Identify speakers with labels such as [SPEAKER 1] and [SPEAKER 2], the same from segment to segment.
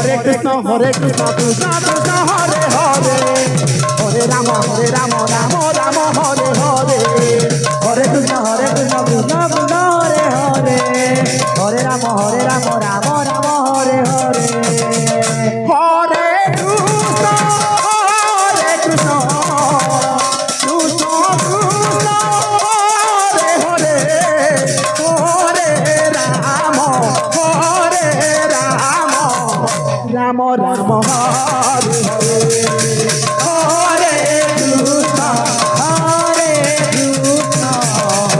[SPEAKER 1] Hare Krishna Krishna Krishna Hare Hare Hare Rama Rama Rama Hare Hare Hare Krishna Krishna Krishna Hare Hare Hare Rama Rama Rama Hare Hare Hare Krishna Krishna Krishna Hare Hare Hare Rama Rama Rama Hare Hare Hare Krishna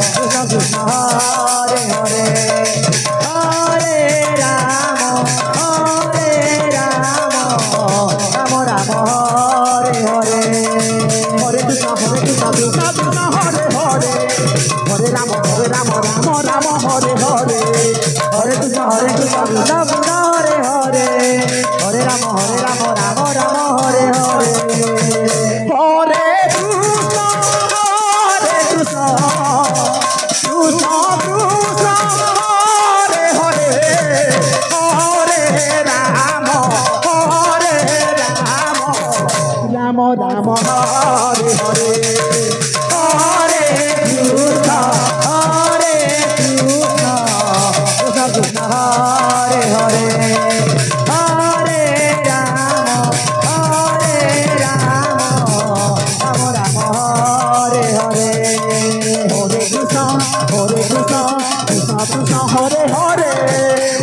[SPEAKER 1] Krishna Krishna Hare Hare Hare Rama Rama Rama Hare Hare Hare Krishna Krishna Krishna Hare Hare Hare Rama Rama Rama Hare Hare Hare Krishna Krishna Krishna Hare Hare Hare Rama Rama Rama Hare Hare Hare Krishna Krishna Krishna Hare Hare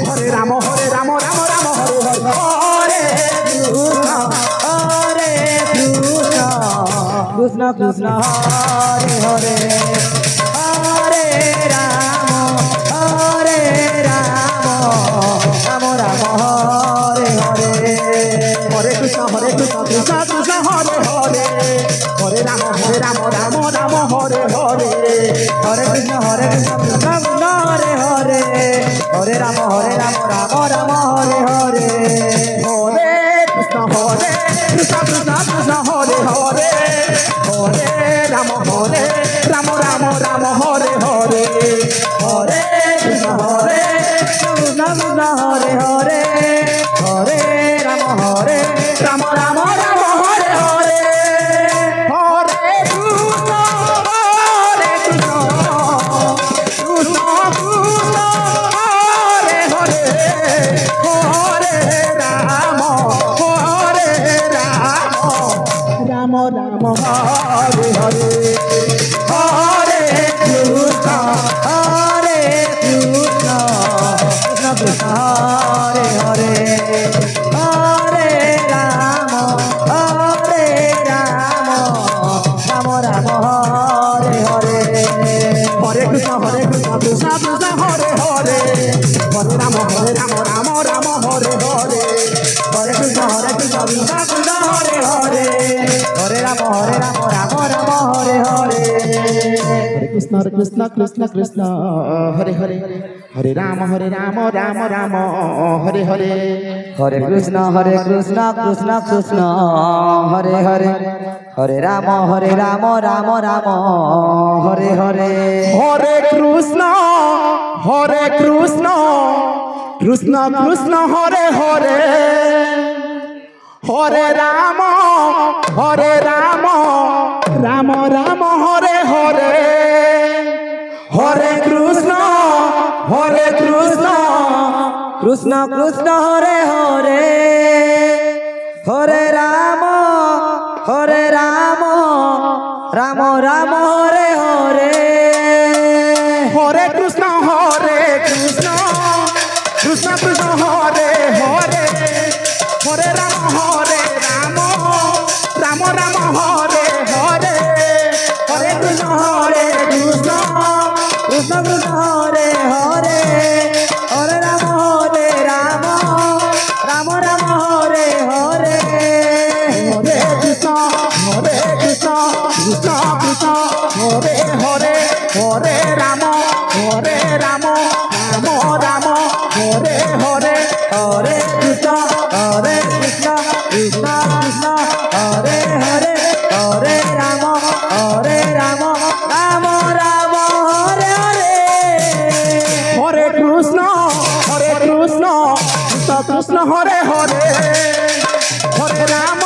[SPEAKER 1] Hare Rama Rama Rama Hare Hare Hare Krishna Krishna Krishna Hare Hare Hare Rama Rama Rama Hare Hare Hare Krishna Krishna Krishna Hare Hare Hare Rama Rama Rama Hare Hare Hare Krishna Krishna Hare Hare Hare Rama Rama Rama Hare Hare Hare Krishna Krishna Krishna Hare Hare Hare Rama Rama Hare Hare Hare Krishna Krishna Krishna Hare Hare Hare Rama Rama Hare Hare Hare Krishna Krishna Krishna Hare Hare Hare Rama Rama Hare Hare Hare Krishna Krishna Hare Hare Hare Rama Rama Hare Hare Hare Krishna Krishna Hare Hare Hare Rama Rama Hare Hare Hare Krishna Krishna Krishna Hare Hare Hare Rama Rama Hare Hare Hare Krishna Krishna Krishna Hare Hare Hare Rama Rama Hare Hare Hare Krishna Krishna Krishna Hare Hare Hare Rama Rama Hare Hare Hare Krishna Krishna Hare Hare Hare Rama Rama Hare Hare Hare Krishna Krishna Krishna Hare Hare Hare Rama Rama Hare Hare Hare Krishna Krishna Hare Hare Hare Rama Rama Hare Hare Hare Krishna Krishna Hare Hare Hare Rama Rama Hare Hare Hare Krishna Krishna Hare Hare Hare Rama Rama Hare Hare Hare Krishna Krishna Hare Hare Hare Rama Rama Hare Hare Hare Krishna Krishna Hare Hare Hare Rama Rama Hare Hare Hare Krishna Krishna Hare Hare Hare Rama Rama Hare Hare Hare Krishna Krishna Hare Hare Hare Ram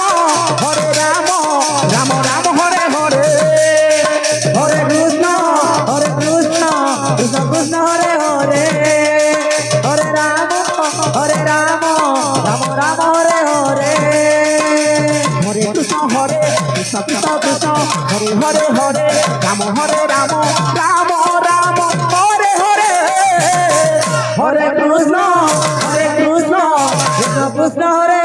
[SPEAKER 1] Ram Ram Hare Hare Hare Krishna Krishna Krishna Hare Hare Hare Ram Ram Ram Hare Hare Hare Krishna Krishna Krishna Hare Hare Hare Ram Ram Ram Hare Hare Hare Krishna Krishna Krishna Hare